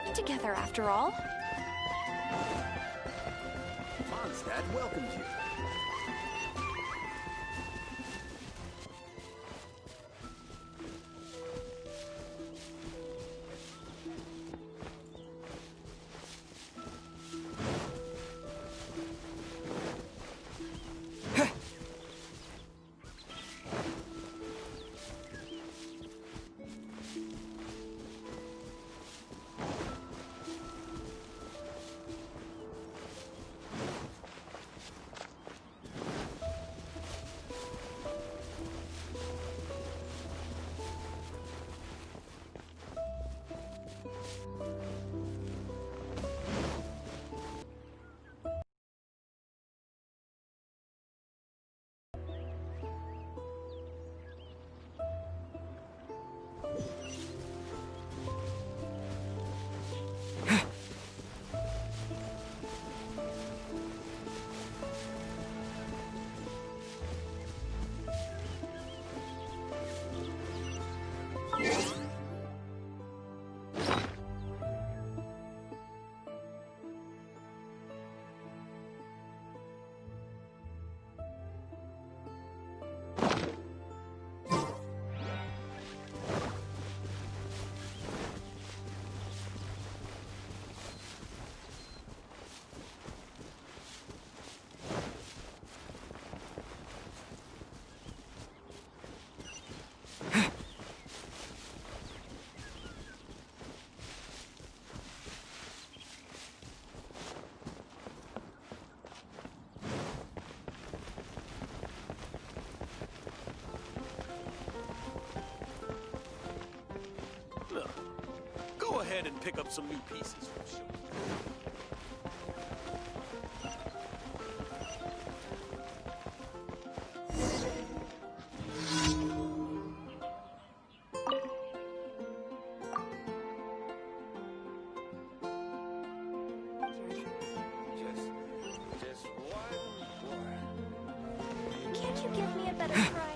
work together after all. Mondstadt welcomes you. Go ahead and pick up some new pieces from sure. Just one more. Can't you give me a better price?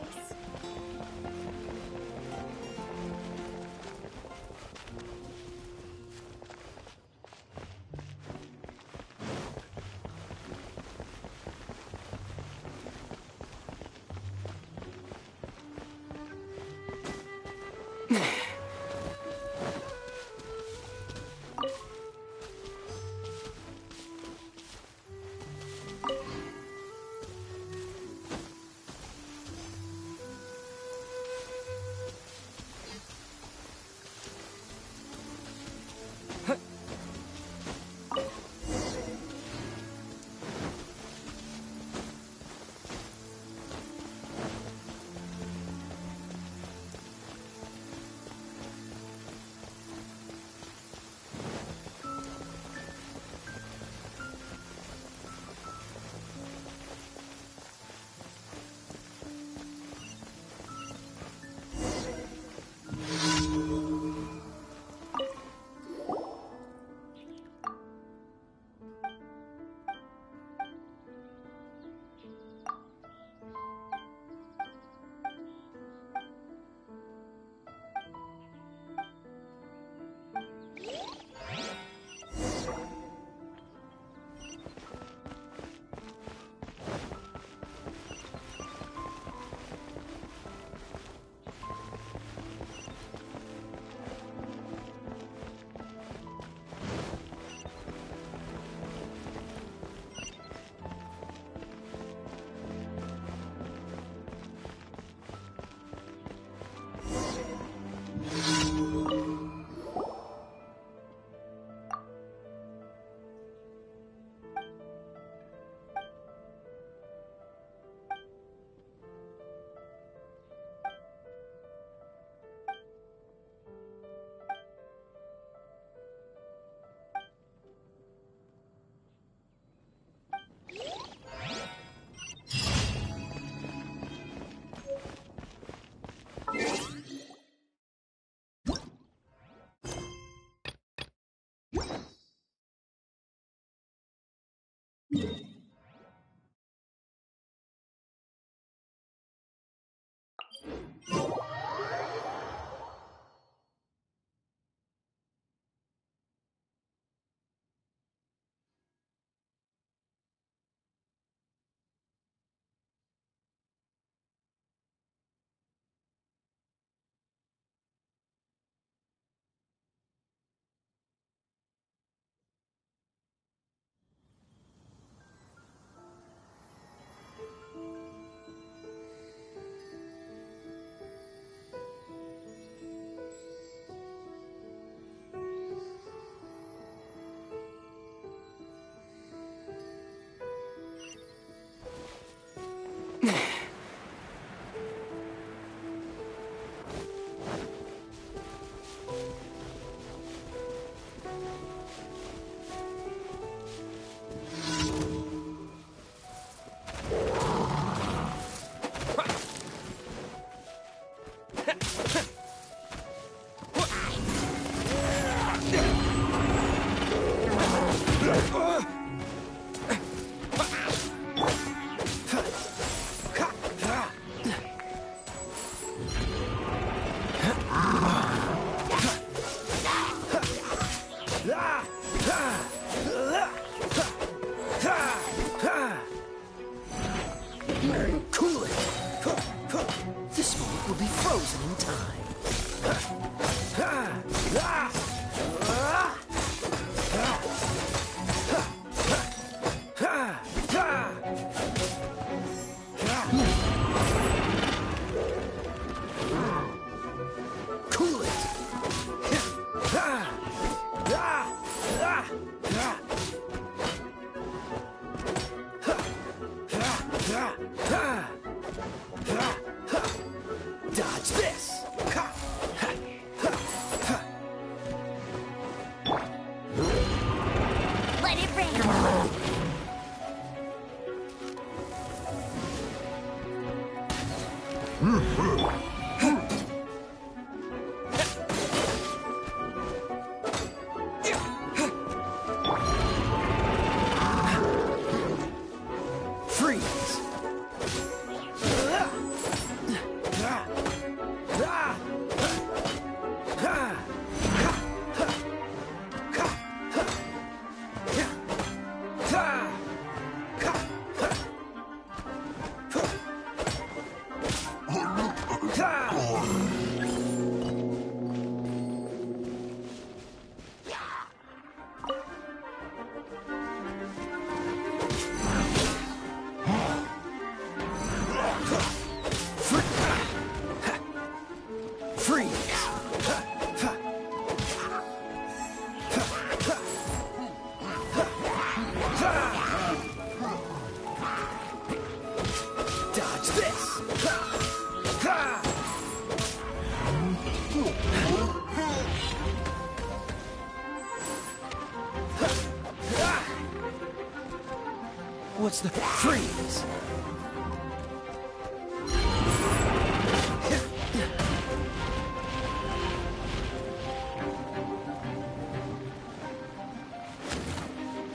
What's the freeze?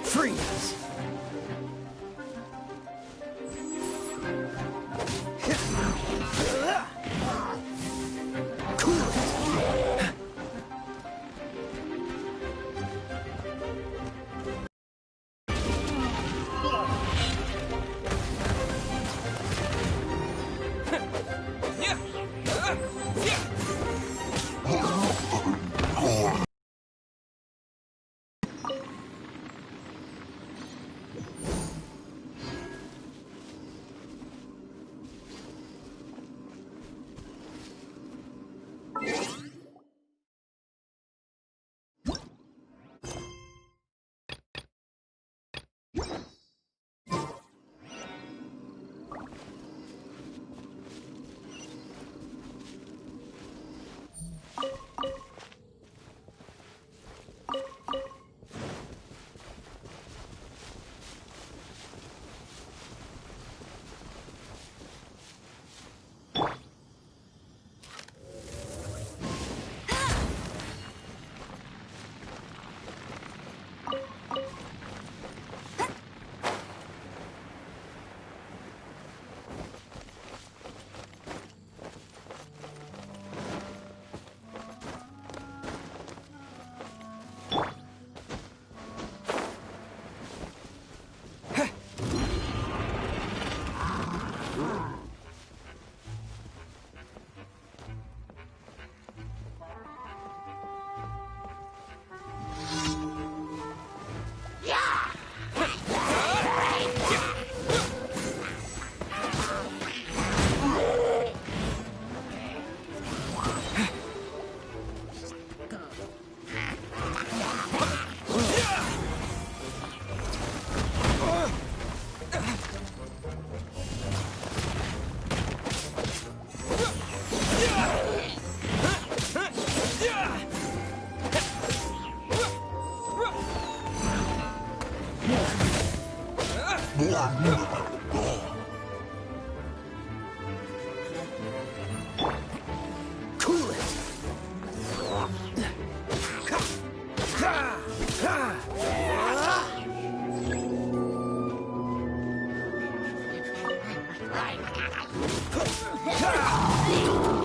Freeze! Cool it!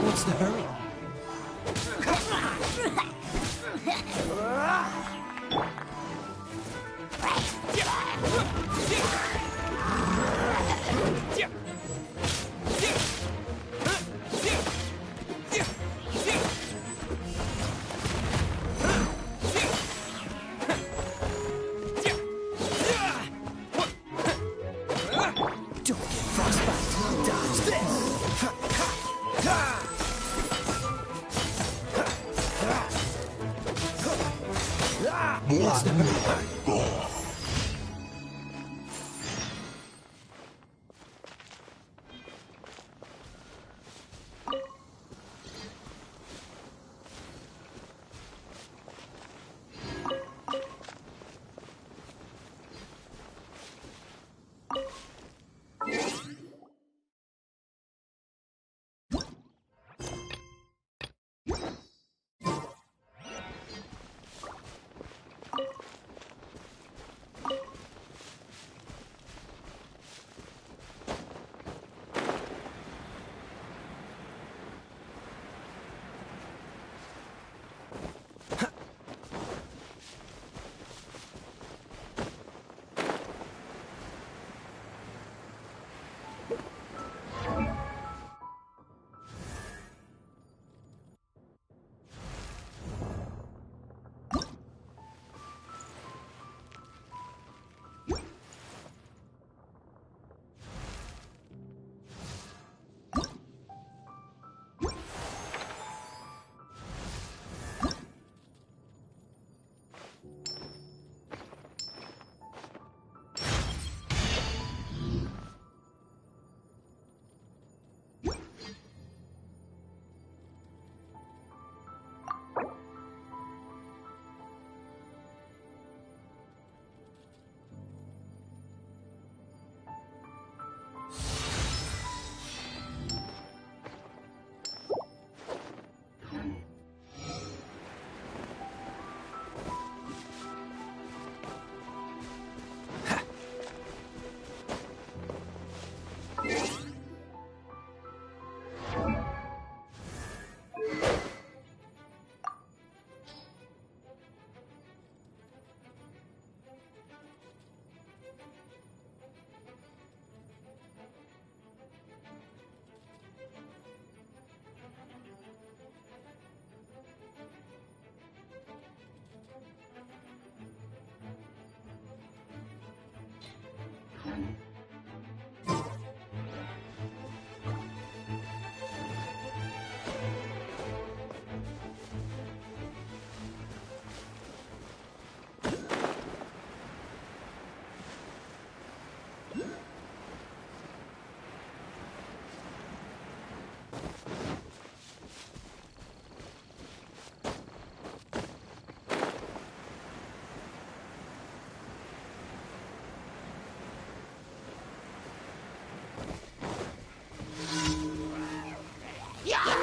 What's the hurry? Don't get frostbite. Dodge this. What's the hurry?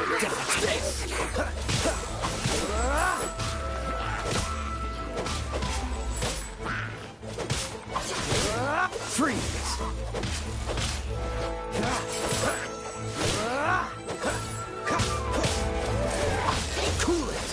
Dodge this! Freeze! Cool it!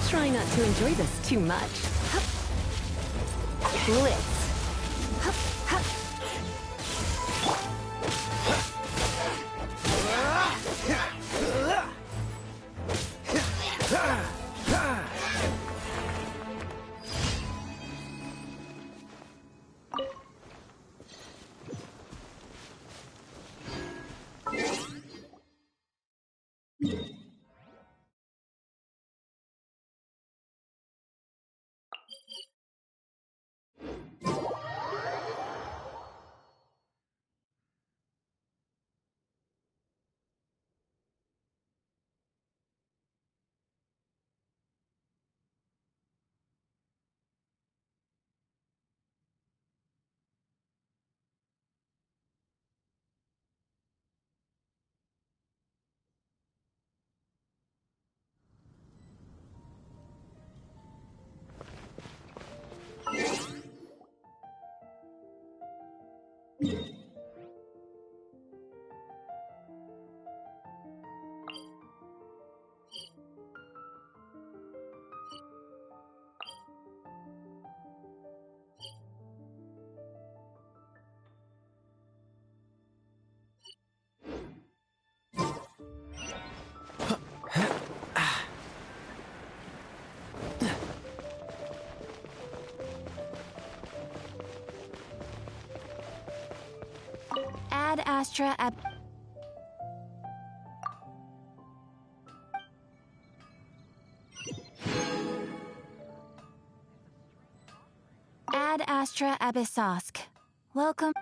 Try not to enjoy this too much. Blitz. Ad Astra Ab... Ad Astra Abyssosk. Welcome.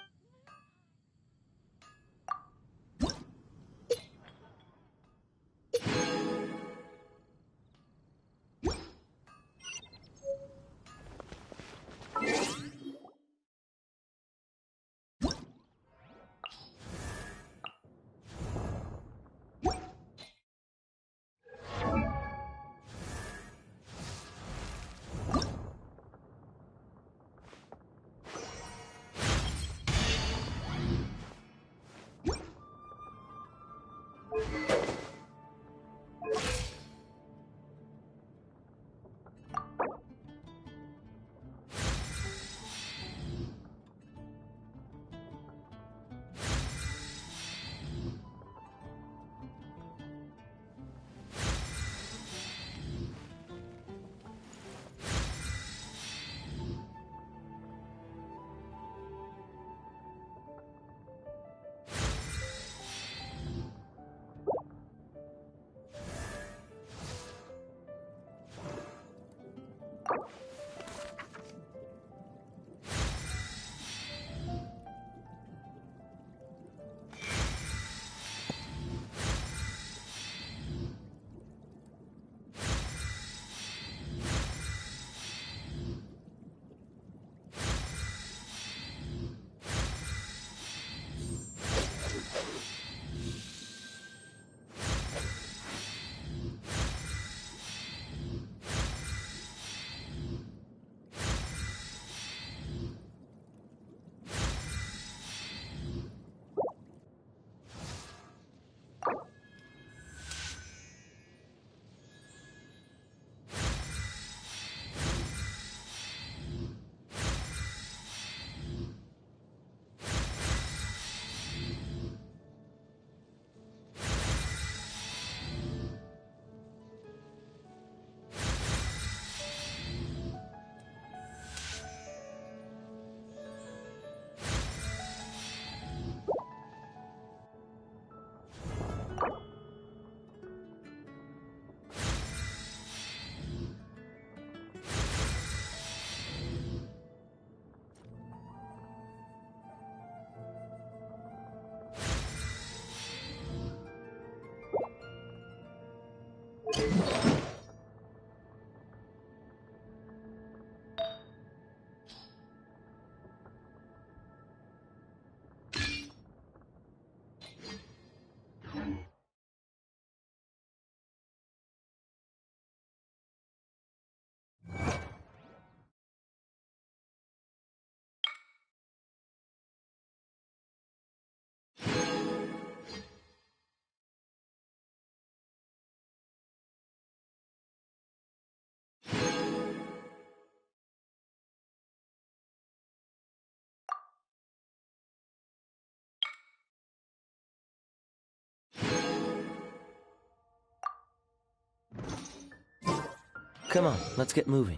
Come on, let's get moving.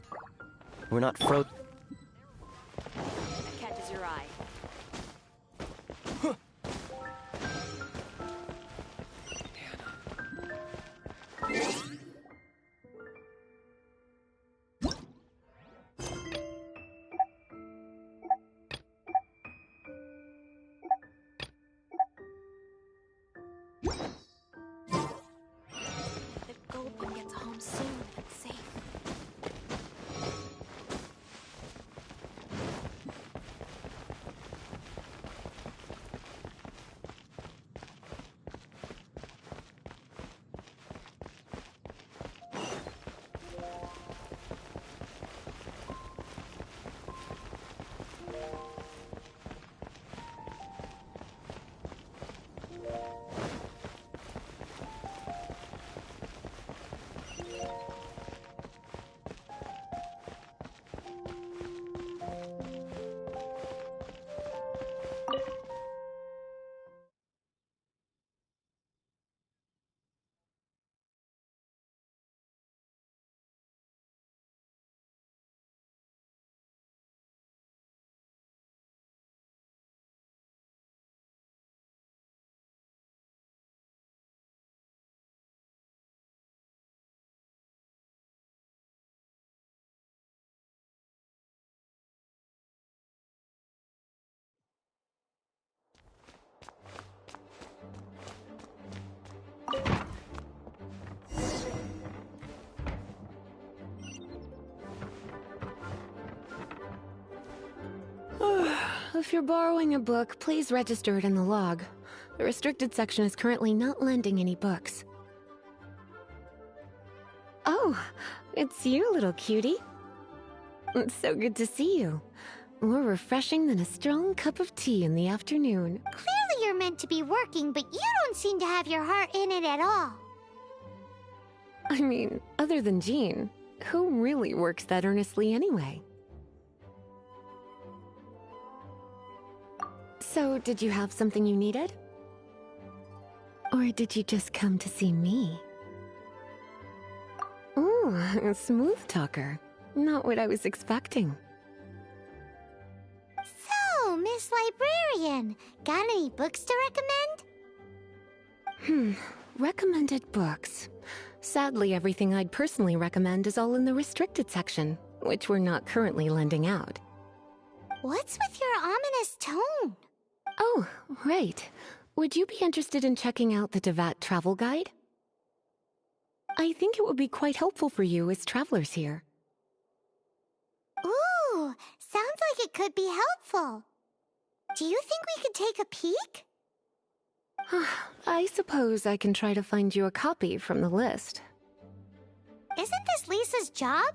We're not That catches your eye. The gold gets home soon and safe. If you're borrowing a book, please register it in the log. The restricted section is currently not lending any books. Oh, it's you, little cutie. It's so good to see you. More refreshing than a strong cup of tea in the afternoon. Clearly you're meant to be working, but you don't seem to have your heart in it at all. I mean, other than Jean, who really works that earnestly anyway? So, did you have something you needed? Or did you just come to see me? Ooh, a smooth talker. Not what I was expecting. So, Miss Librarian, got any books to recommend? Recommended books. Sadly, everything I'd personally recommend is all in the restricted section, which we're not currently lending out. What's with your ominous tone? Oh, right. Would you be interested in checking out the Devat travel guide? I think it would be quite helpful for you as travelers here. Ooh, sounds like it could be helpful. Do you think we could take a peek? I suppose I can try to find you a copy from the list. Isn't this Lisa's job?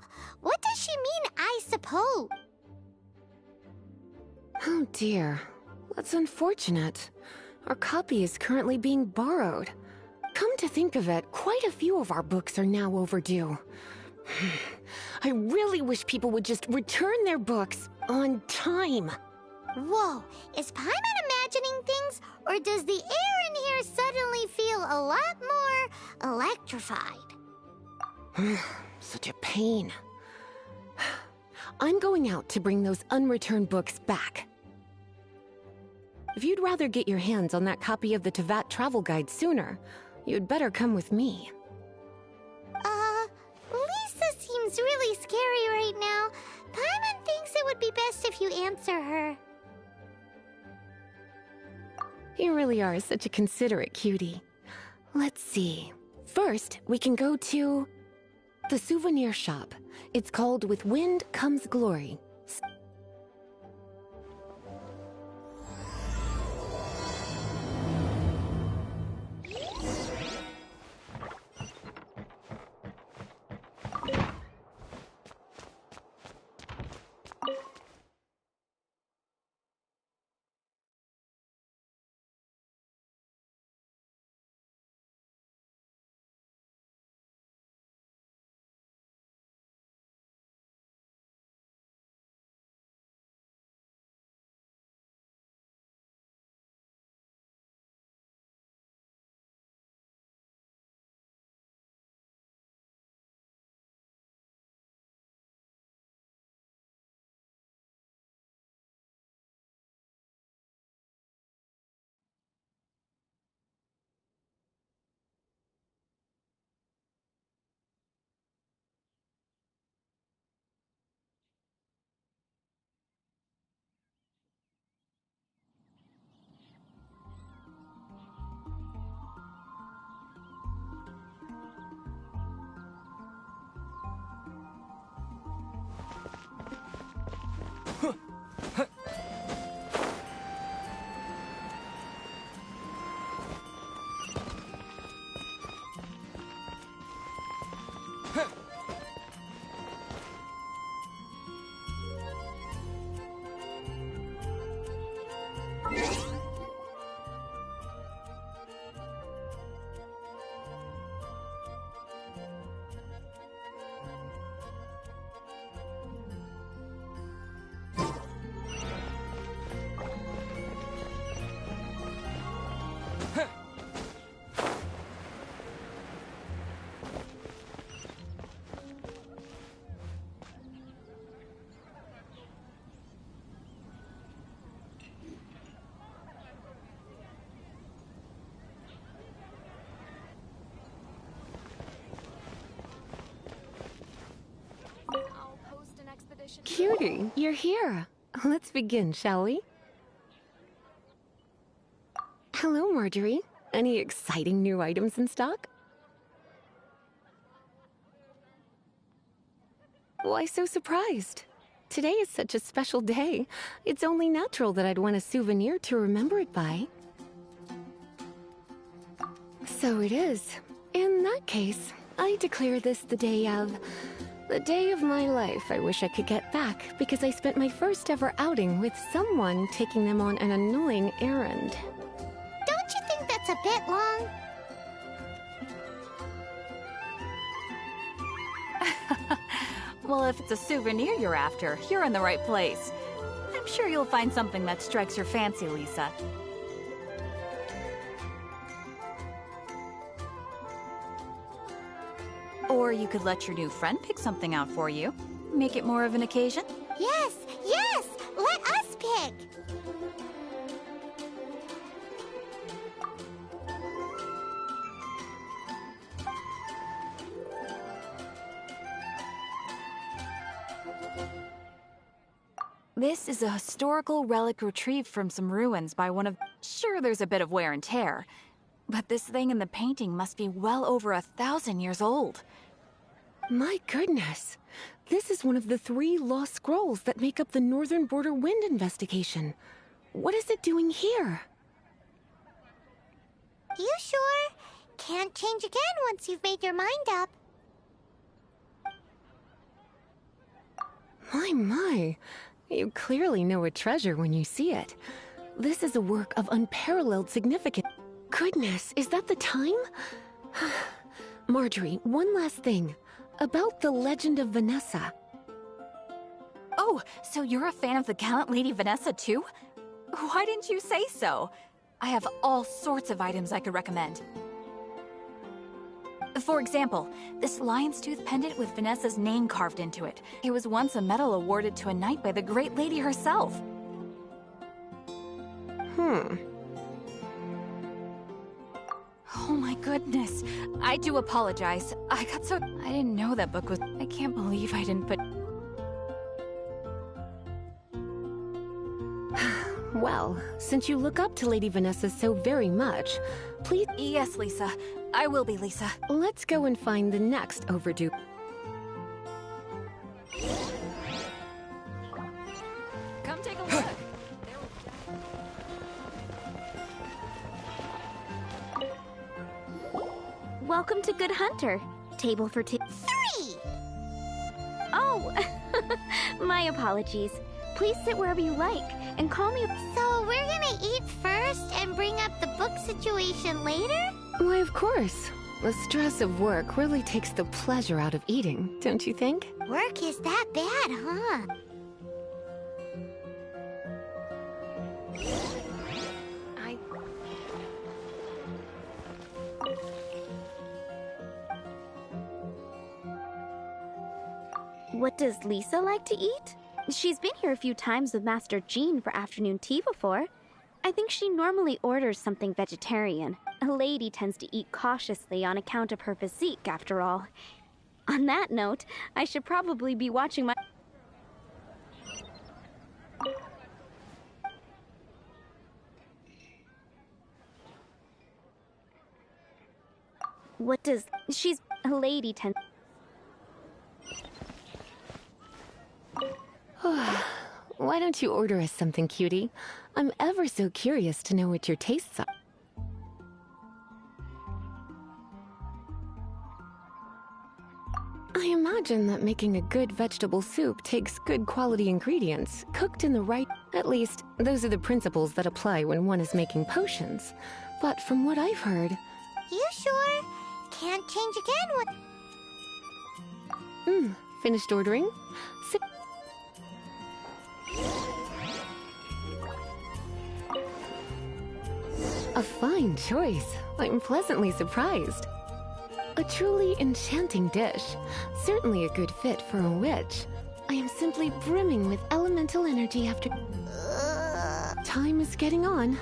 What does she mean, I suppose? Oh dear. That's unfortunate. Our copy is currently being borrowed. Come to think of it, quite a few of our books are now overdue. I really wish people would just return their books on time. Whoa, is Paimon imagining things, or does the air in here suddenly feel a lot more electrified? Such a pain. I'm going out to bring those unreturned books back. If you'd rather get your hands on that copy of the Tevat travel guide sooner, you'd better come with me. Lisa seems really scary right now. Paimon thinks it would be best if you answer her. You really are such a considerate cutie. Let's see. First, we can go to the souvenir shop. It's called With Wind Comes Glory. I'll post an expedition. Cutie, you're here. Let's begin, shall we? Hello, Marjorie. Any exciting new items in stock? Why so surprised? Today is such a special day. It's only natural that I'd want a souvenir to remember it by. So it is. In that case, I declare this the day of my life I wish I could get back, because I spent my first ever outing with someone taking them on an annoying errand. Don't you think that's a bit long? Well, if it's a souvenir you're after, you're in the right place. I'm sure you'll find something that strikes your fancy, Lisa. Or you could let your new friend pick something out for you. Make it more of an occasion. Yes, yes! Let us pick! This is a historical relic retrieved from some ruins by one of... Sure, there's a bit of wear and tear, but this thing in the painting must be well over 1,000 years old. My goodness. This is one of the 3 lost scrolls that make up the Northern Border Wind investigation. What is it doing here? You sure? Can't change again once you've made your mind up. My. You clearly know a treasure when you see it. This is a work of unparalleled significance. Goodness, is that the time? Marjorie, one last thing. About the legend of Vanessa. Oh, so you're a fan of the gallant Lady Vanessa too? Why didn't you say so? I have all sorts of items I could recommend. For example, this lion's tooth pendant with Vanessa's name carved into it. It was once a medal awarded to a knight by the great lady herself. Oh my goodness. I do apologize. I didn't know that book was... I can't believe I didn't put... Well, since you look up to Lady Vanessa so very much, please... Yes, Lisa. I will be, Lisa. Let's go and find the next overdue... Come take a look. Welcome to Good Hunter. Table for 3. Oh, my apologies. Please sit wherever you like, and call me... So we're gonna eat first and bring up the book situation later? Why, of course. The stress of work really takes the pleasure out of eating, don't you think? Work is that bad, huh? What does Lisa like to eat? She's been here a few times with Master Jean for afternoon tea before. I think she normally orders something vegetarian. A lady tends to eat cautiously on account of her physique, after all. On that note, I should probably be watching my... What does... She's... A lady tends... why don't you order us something, cutie? I'm ever so curious to know what your tastes are. I imagine that making a good vegetable soup takes good quality ingredients, cooked in the right... At least, those are the principles that apply when one is making potions. But from what I've heard... You sure? Can't change again with... Finished ordering? A fine choice. I'm pleasantly surprised. A truly enchanting dish. Certainly a good fit for a witch. I am simply brimming with elemental energy after... Time is getting on.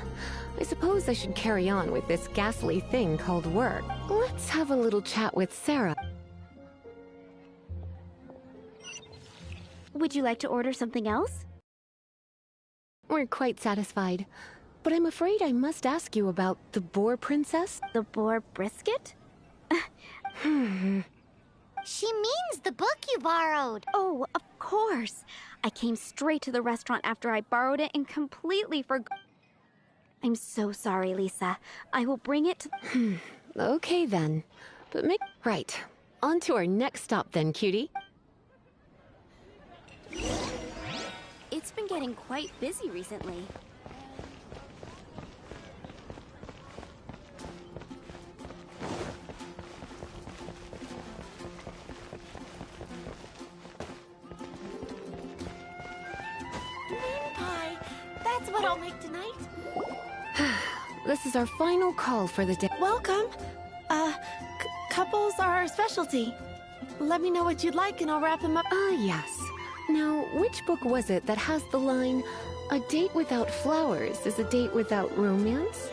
I suppose I should carry on with this ghastly thing called work. Let's have a little chat with Sarah. Would you like to order something else? We're quite satisfied. But I'm afraid I must ask you about the boar princess. The boar brisket? She means the book you borrowed. Oh, of course. I came straight to the restaurant after I borrowed it and completely forgot. I'm so sorry, Lisa. I will bring it to... Okay then. But make... Right. On to our next stop then, cutie. It's been getting quite busy recently. Pie. That's what I'll make tonight. This is our final call for the day. Welcome. Couples are our specialty. Let me know what you'd like and I'll wrap them up. Yes. Now, which book was it that has the line, "A date without flowers is a date without romance"?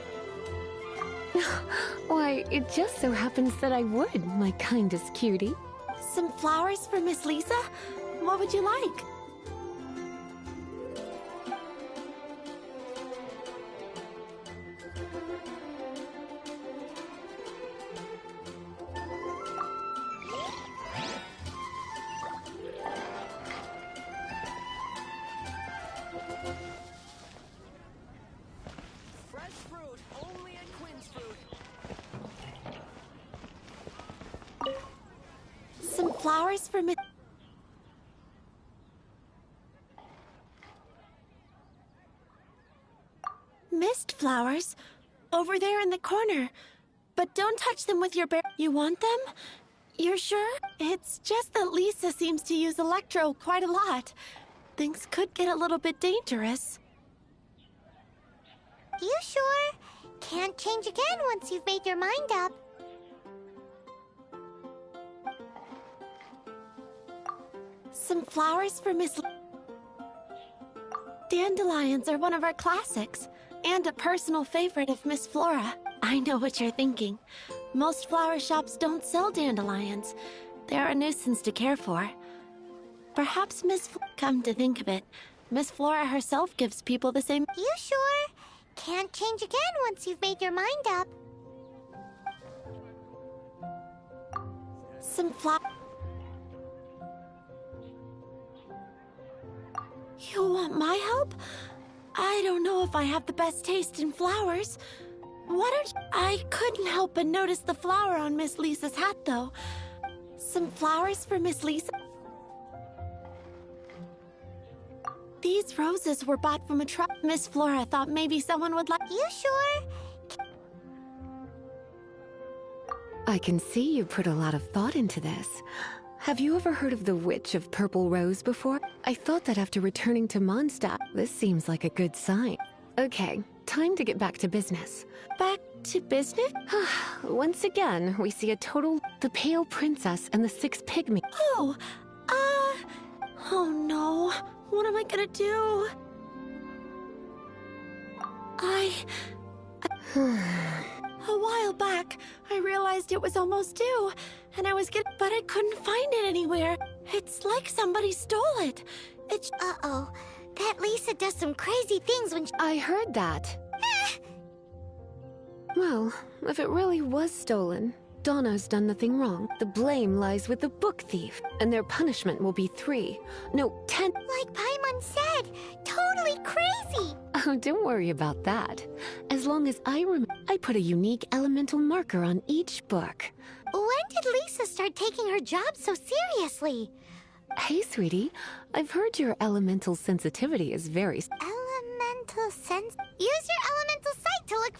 Why, it just so happens that I would, my kindest cutie. Some flowers for Miss Lisa? What would you like? Some flowers for Miss... Mist flowers? Over there in the corner. But don't touch them with your bare... You want them? You're sure? It's just that Lisa seems to use Electro quite a lot. Things could get a little bit dangerous. You sure? Can't change again once you've made your mind up. Some flowers for Miss... Dandelions are one of our classics, and a personal favorite of Miss Flora. I know what you're thinking. Most flower shops don't sell dandelions. They're a nuisance to care for. Perhaps Come to think of it, Miss Flora herself gives people the same... You sure? Can't change again once you've made your mind up. Some flowers... You want my help? I don't know if I have the best taste in flowers. I couldn't help but notice the flower on Miss Lisa's hat, though. Some flowers for Miss Lisa? These roses were bought from a truck. Miss Flora thought maybe someone would like... You sure? I can see you put a lot of thought into this. Have you ever heard of the Witch of Purple Rose before? I thought that after returning to Mondstadt, this seems like a good sign. Okay, time to get back to business. Back to business? Once again, we see a total... The Pale Princess and the 6 Pygmy. Oh no. What am I gonna do? A while back, I realized it was almost due, and I was but I couldn't find it anywhere. It's like somebody stole it. It's... Uh-oh. That Lisa does some crazy things when she... I heard that. Well, if it really was stolen, Donna's done nothing wrong. The blame lies with the book thief, and their punishment will be 3, no, 10. Like Paimon said, totally crazy! Oh, don't worry about that. As long as I put a unique elemental marker on each book. When did Lisa start taking her job so seriously? Hey, sweetie, I've heard your elemental sensitivity is very... Elemental sense? Use your elemental sight to look...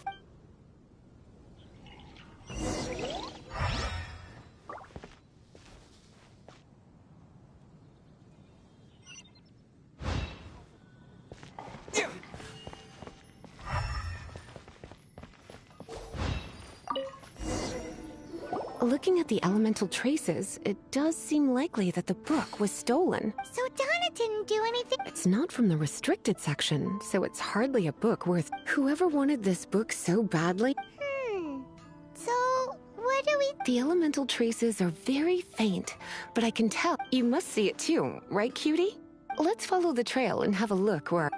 Looking at the elemental traces, it does seem likely that the book was stolen. So Donna didn't do anything? It's not from the restricted section, so it's hardly a book worth... Whoever wanted this book so badly... So, what do we... The elemental traces are very faint, but I can tell. You must see it too, right, cutie? Let's follow the trail and have a look where...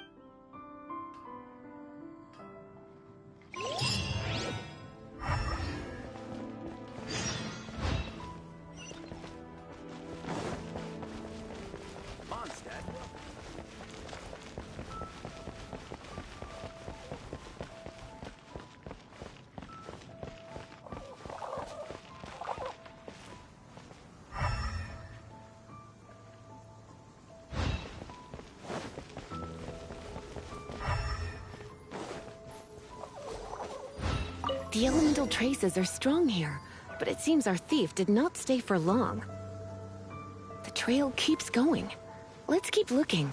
The elemental traces are strong here, but it seems our thief did not stay for long. The trail keeps going. Let's keep looking.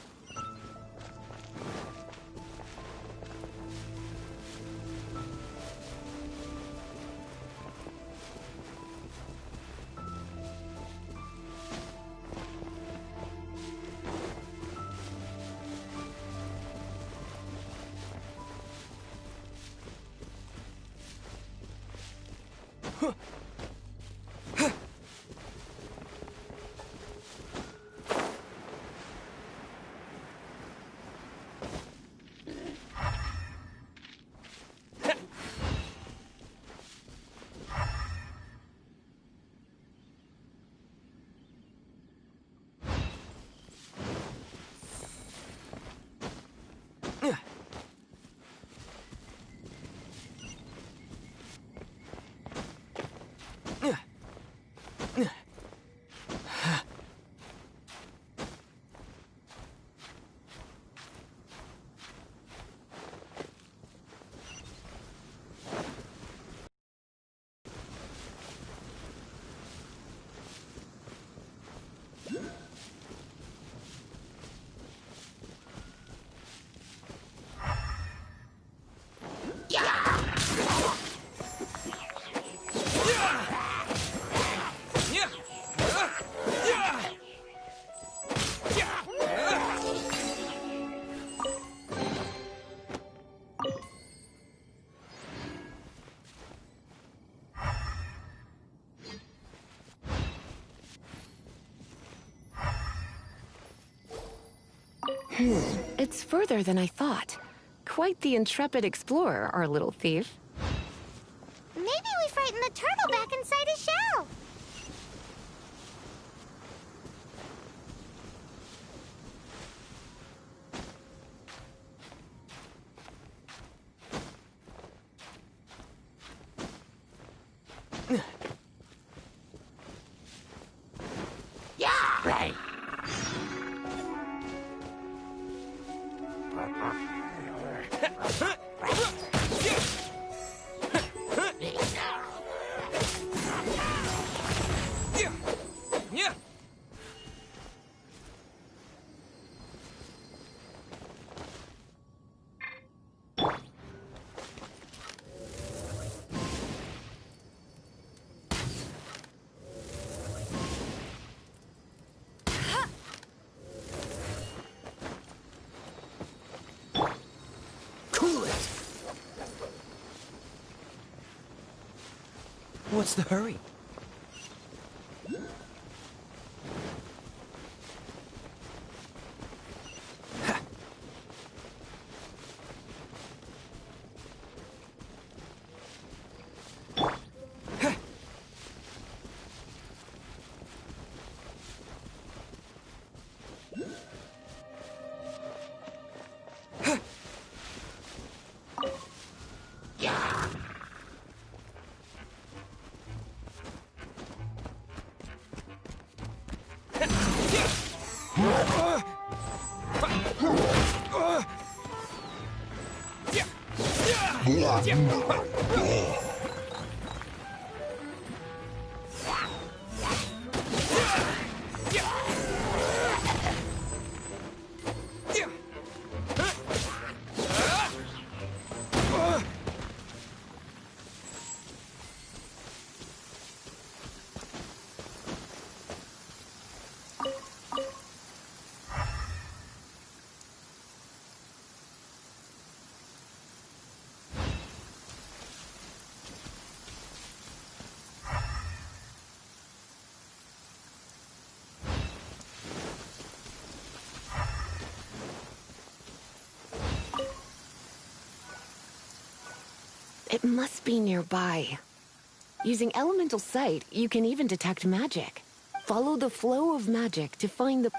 It's further than I thought. Quite the intrepid explorer, our little thief. Maybe we frightened the turtle back inside his shell. Right. What's the hurry? It must be nearby. Using elemental sight, you can even detect magic. Follow the flow of magic to find the...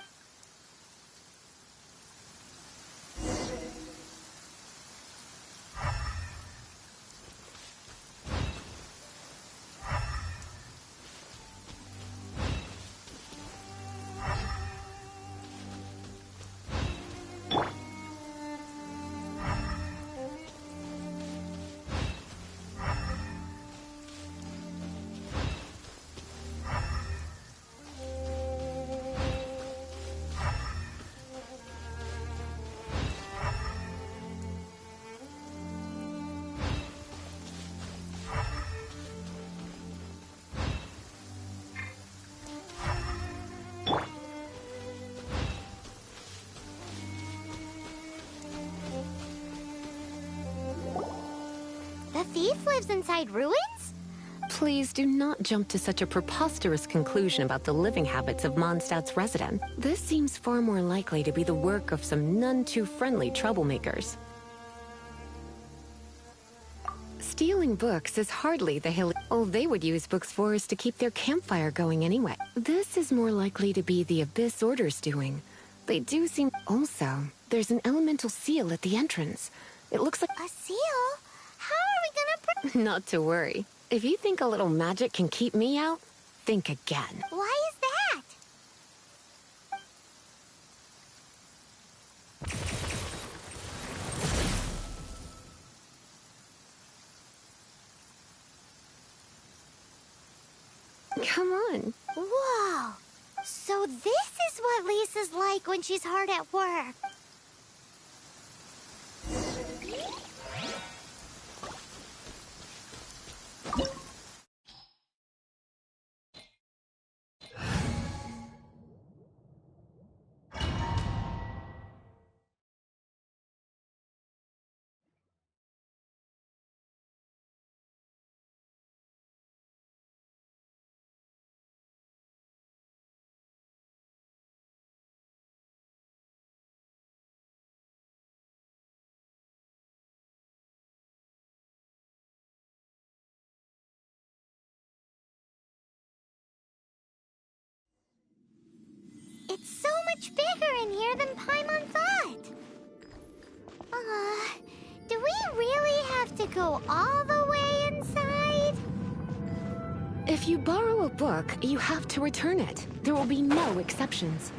The thief lives inside ruins? Please do not jump to such a preposterous conclusion about the living habits of Mondstadt's resident. This seems far more likely to be the work of some none-too-friendly troublemakers. Stealing books is hardly the hill... All they would use books for is to keep their campfire going anyway. This is more likely to be the Abyss Order's doing. They do seem... Also, there's an elemental seal at the entrance. It looks like... A seal? How are we gonna... Not to worry. If you think a little magic can keep me out, think again. Why is that? Come on. Whoa! So this is what Lisa's like when she's hard at work. It's so much bigger in here than Paimon thought. Do we really have to go all the way inside? If you borrow a book, you have to return it. There will be no exceptions.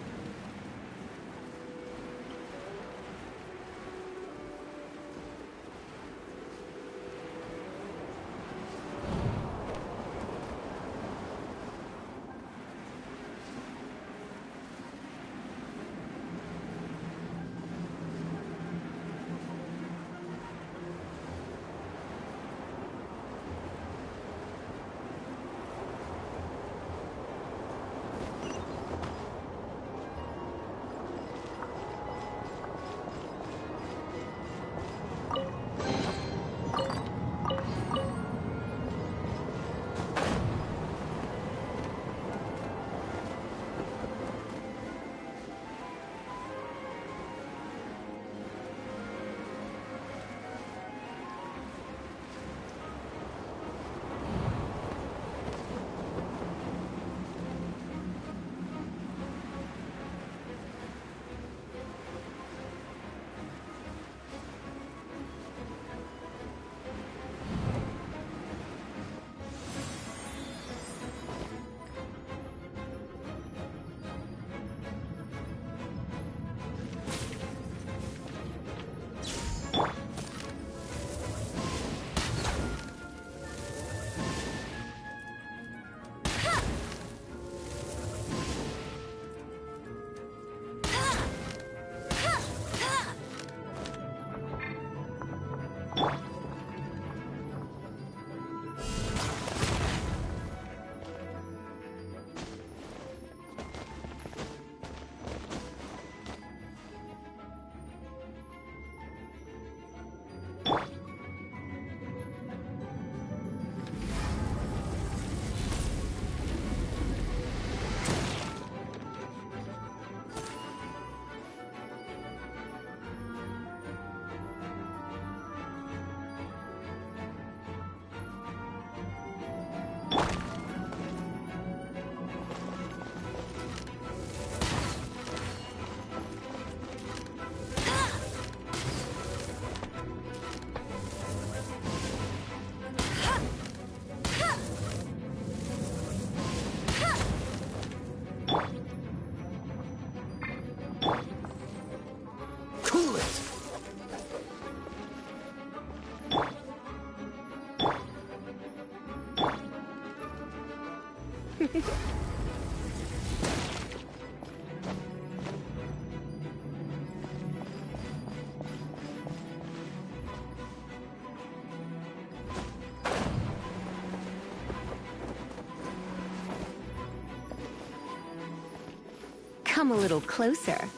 Come a little closer.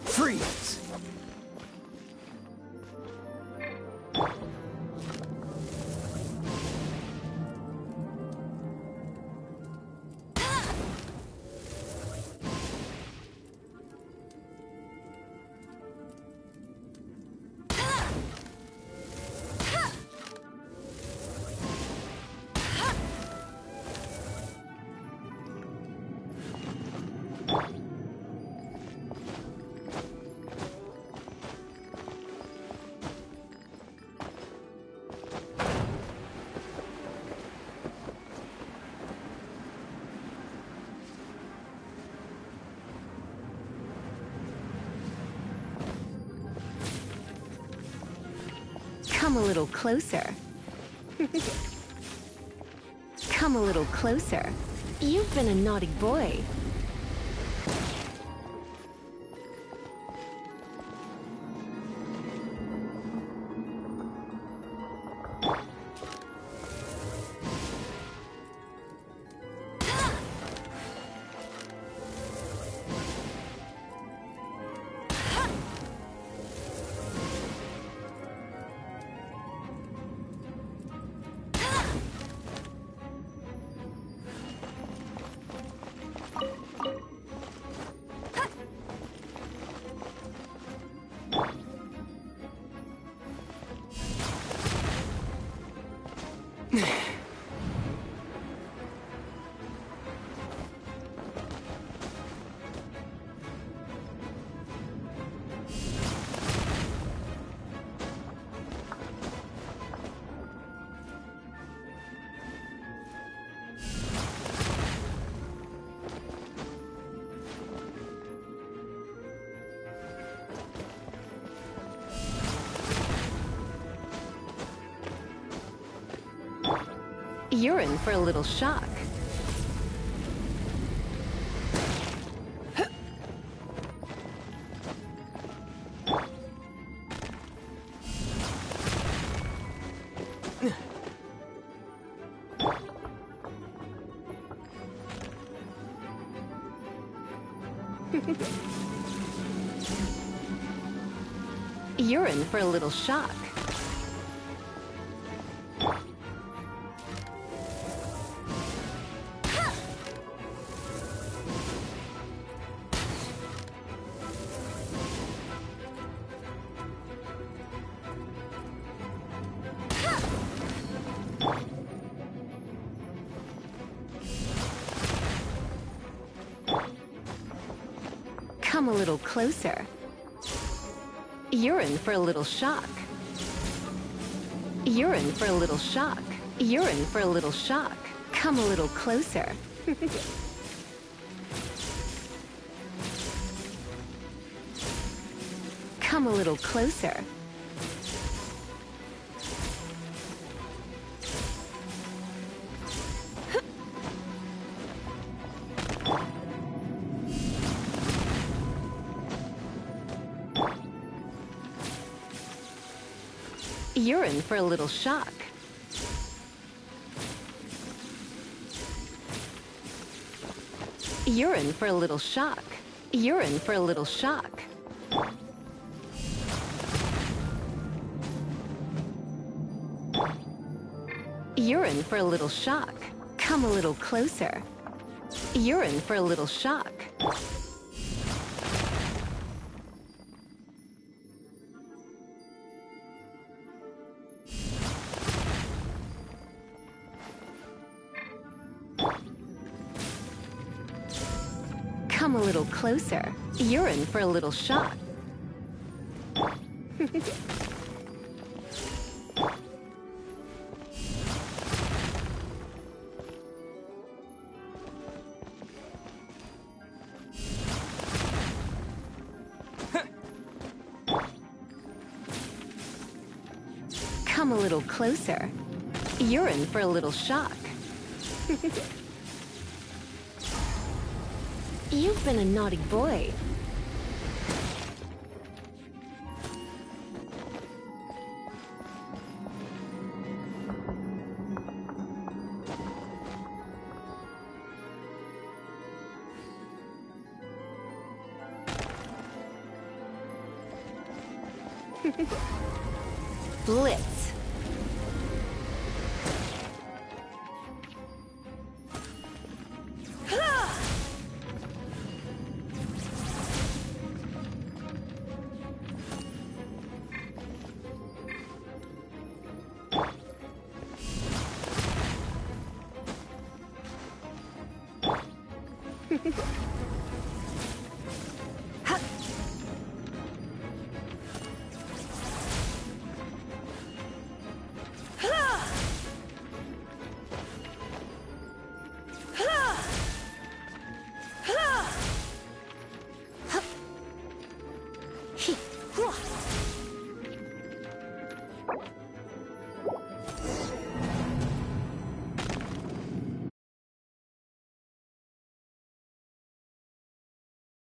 Freeze! Come a little closer. Come a little closer. You've been a naughty boy. You're in for a little shock. You're in for a little shock. Come a little closer. You're in for a little shock. You're in for a little shock. You're in for a little shock. Come a little closer. Come a little closer. You're in for a little shock. You're in for a little shock. You're in for a little shock. You're in for a little shock. Come a little closer. You're in for a little shock. Come a little closer. You're in for a little shock. Come a little closer. You're in for a little shock. You've been a naughty boy. Blitz.